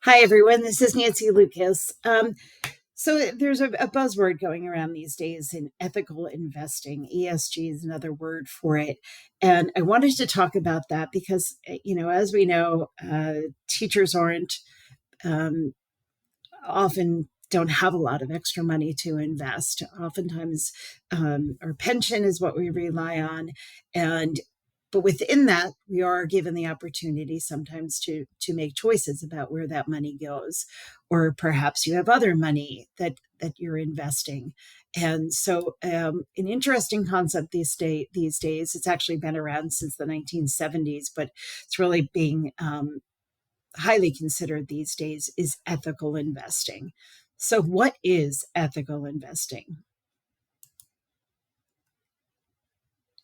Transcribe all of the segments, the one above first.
Hi, everyone. This is Nancy Lucas. So there's a buzzword going around these days in ethical investing. ESG is another word for it. And I wanted to talk about that because, as we know, teachers aren't um, often don't have a lot of extra money to invest. Oftentimes, our pension is what we rely on, and but within that, we are given the opportunity sometimes to make choices about where that money goes, or perhaps you have other money that you're investing. And so, an interesting concept these days. It's actually been around since the 1970s, but it's really being highly considered these days is ethical investing. So, what is ethical investing?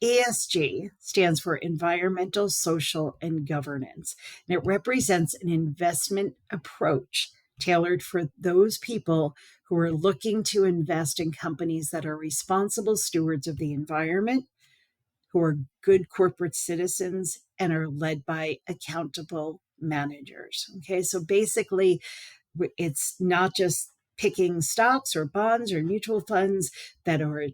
ESG stands for environmental, social, and governance, and it represents an investment approach tailored for those people who are looking to invest in companies that are responsible stewards of the environment, who are good corporate citizens, and are led by accountable managers. Okay, so basically, it's not just picking stocks or bonds or mutual funds that are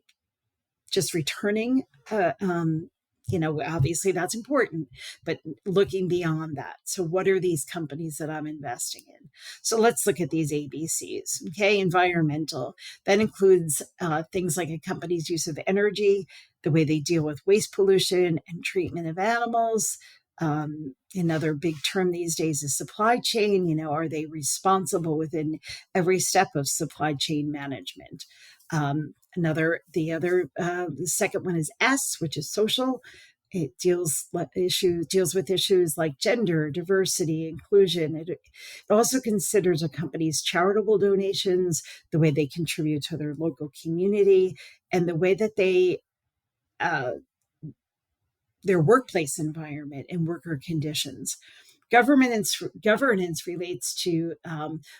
just returning. Obviously that's important, but looking beyond that. So, what are these companies that I'm investing in? So, let's look at these ABCs. Okay, environmental. That includes things like a company's use of energy, the way they deal with waste pollution and treatment of animals. Another big term these days is supply chain. Are they responsible within every step of supply chain management? The second one is S, which is social. It deals with issues like gender, diversity, inclusion. It also considers a company's charitable donations, the way they contribute to their local community, and the way that they their workplace environment and worker conditions. Governance relates to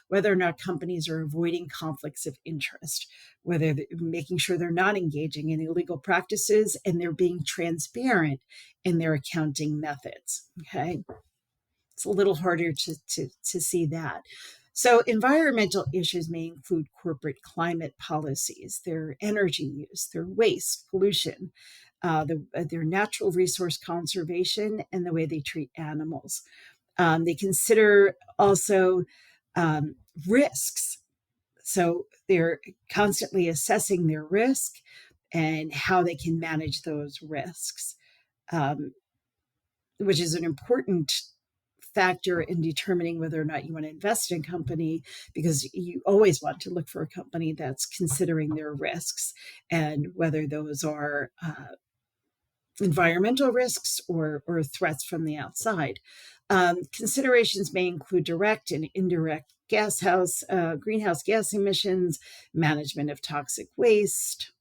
whether or not companies are avoiding conflicts of interest, whether they're making sure they're not engaging in illegal practices, and they're being transparent in their accounting methods. Okay, it's a little harder to see that. So, environmental issues may include corporate climate policies, their energy use, their waste, pollution, their natural resource conservation, and the way they treat animals. They consider also um, risks. So they're constantly assessing their risk and how they can manage those risks, um, which is an important factor in determining whether or not you want to invest in a company, because you always want to look for a company that's considering their risks and whether those are environmental risks or threats from the outside. Considerations may include direct and indirect greenhouse gas emissions, management of toxic waste.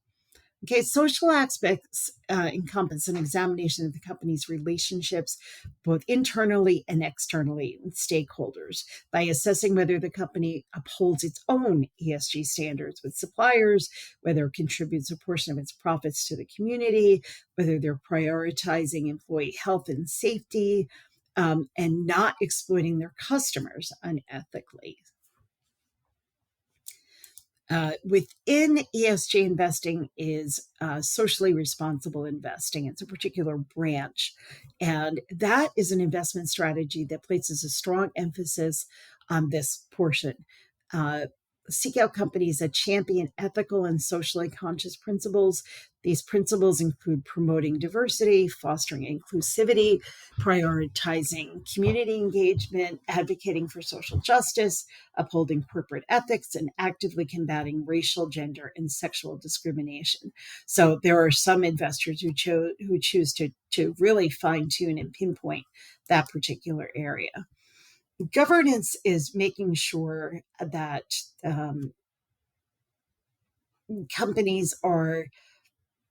Okay, social aspects encompass an examination of the company's relationships, both internally and externally, with stakeholders, by assessing whether the company upholds its own ESG standards with suppliers, whether it contributes a portion of its profits to the community, whether they're prioritizing employee health and safety, and not exploiting their customers unethically. Within ESG investing is socially responsible investing. It's a particular branch. And that is an investment strategy that places a strong emphasis on this portion. Uh, Seek out companies that champion ethical and socially conscious principles. These principles include promoting diversity, fostering inclusivity, prioritizing community engagement, advocating for social justice, upholding corporate ethics, and actively combating racial, gender, and sexual discrimination. So there are some investors who choose to really fine tune and pinpoint that particular area. Governance is making sure that companies are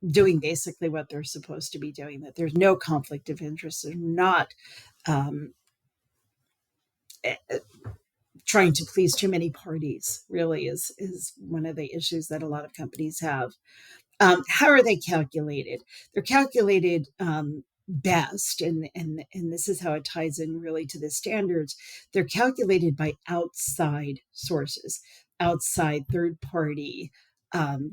doing basically what they're supposed to be doing, that there's no conflict of interest, they're not um, trying to please too many parties, really is one of the issues that a lot of companies have. How are they calculated? They're calculated best, and this is how it ties in really to the standards, they're calculated by outside sources, outside third party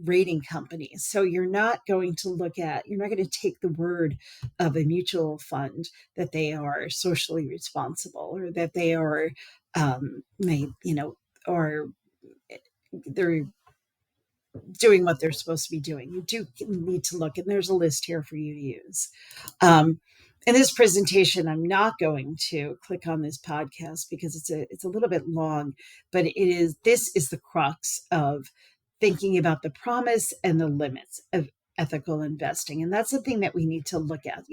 rating companies. So you're not going to take the word of a mutual fund that they are socially responsible, or that they are or they're doing what they're supposed to be doing. You do need to look, and there's a list here for you to use. In this presentation, I'm not going to click on this podcast because it's a little bit long, but this is the crux of thinking about the promise and the limits of ethical investing. And that's the thing that we need to look at.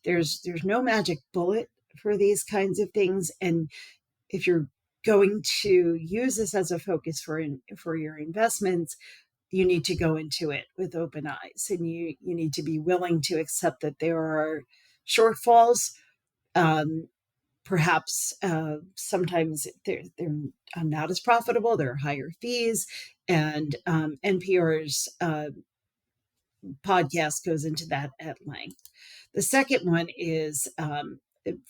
There's no magic bullet for these kinds of things. And if you're going to use this as a focus for your investments, you need to go into it with open eyes, and you need to be willing to accept that there are shortfalls. Perhaps sometimes they're not as profitable. There are higher fees, and NPR's podcast goes into that at length. The second one is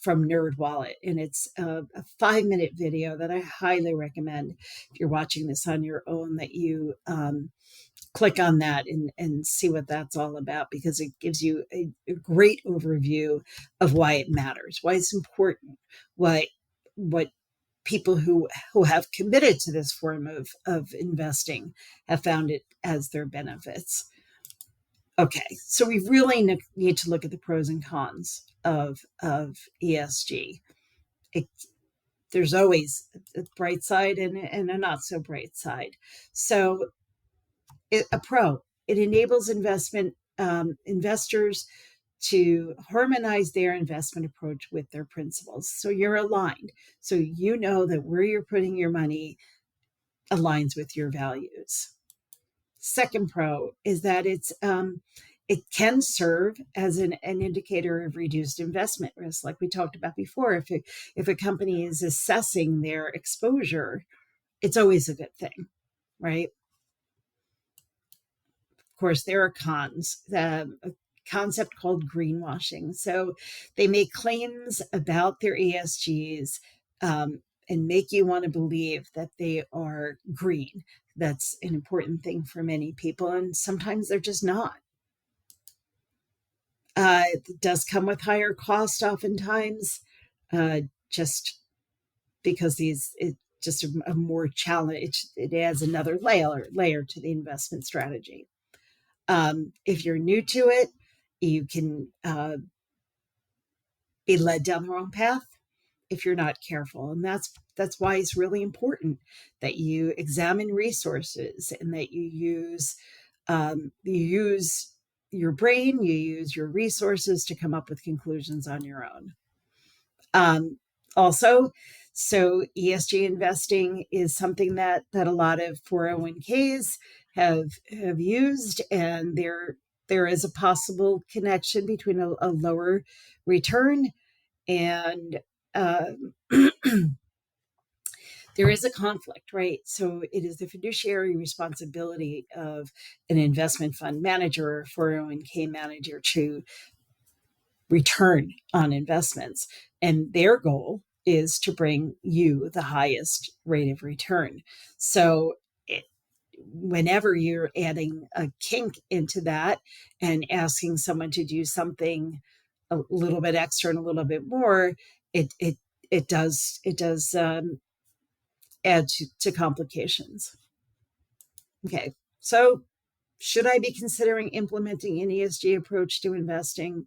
from NerdWallet, and it's a 5-minute video that I highly recommend if you're watching this on your own, that you click on that and see what that's all about, because it gives you a great overview of why it matters, why it's important, what people who have committed to this form of investing have found it as their benefits. Okay, so we really need to look at the pros and cons of ESG. There's always a bright side and a not so bright side. So it enables investors to harmonize their investment approach with their principles. So you're aligned. So you know that where you're putting your money aligns with your values. Second pro is that it can serve as an indicator of reduced investment risk, like we talked about before. If a company is assessing their exposure, it's always a good thing, right? Of course, there are cons. A concept called greenwashing. So they make claims about their ESGs and make you want to believe that they are green. That's an important thing for many people, and sometimes they're just not. It does come with higher cost oftentimes, just because it's just a more challenge. It adds another layer to the investment strategy. If you're new to it, you can be led down the wrong path if you're not careful. And that's why it's really important that you examine resources, and that you use your brain, you use your resources to come up with conclusions on your own. Also, so ESG investing is something that a lot of 401ks have used, and there is a possible connection between a lower return and there is a conflict, right? So it is the fiduciary responsibility of an investment fund manager or 401k manager to return on investments. And their goal is to bring you the highest rate of return. So whenever you're adding a kink into that and asking someone to do something a little bit extra and a little bit more, it does add to complications. Okay, so should I be considering implementing an ESG approach to investing?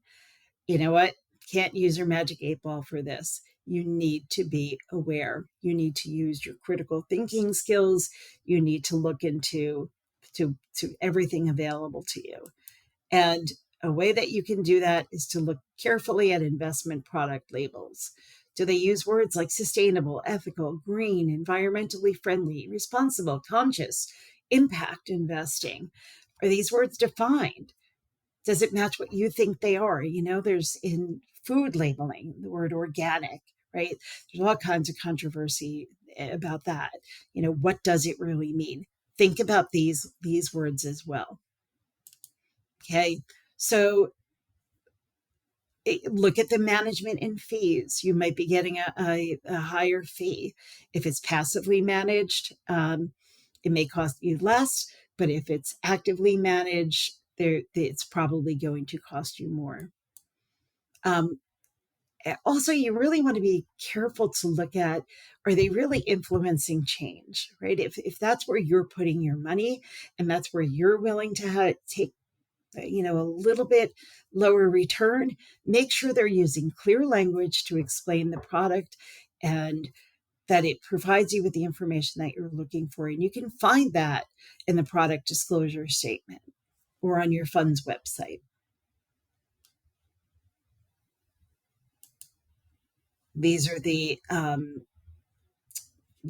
You know what? Can't use your magic 8-ball for this. You need to be aware. You need to use your critical thinking skills. You need to look into to everything available to you. And a way that you can do that is to look carefully at investment product labels. Do they use words like sustainable, ethical, green, environmentally friendly, responsible, conscious, impact investing? Are these words defined? Does it match what you think they are? There's in food labeling, the word organic, right? There's all kinds of controversy about that. What does it really mean? Think about these words as well. Okay, so Look at the management and fees. You might be getting a higher fee. If it's passively managed, it may cost you less, but if it's actively managed, it's probably going to cost you more. Also, you really want to be careful to look at, are they really influencing change, right? If that's where you're putting your money and that's where you're willing to take a little bit lower return, make sure they're using clear language to explain the product and that it provides you with the information that you're looking for. And you can find that in the product disclosure statement or on your fund's website. These are the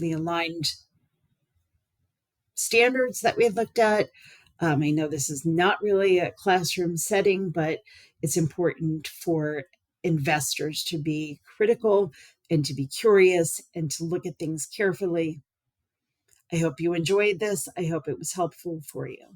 aligned standards that we looked at. I know this is not really a classroom setting, but it's important for investors to be critical and to be curious and to look at things carefully. I hope you enjoyed this. I hope it was helpful for you.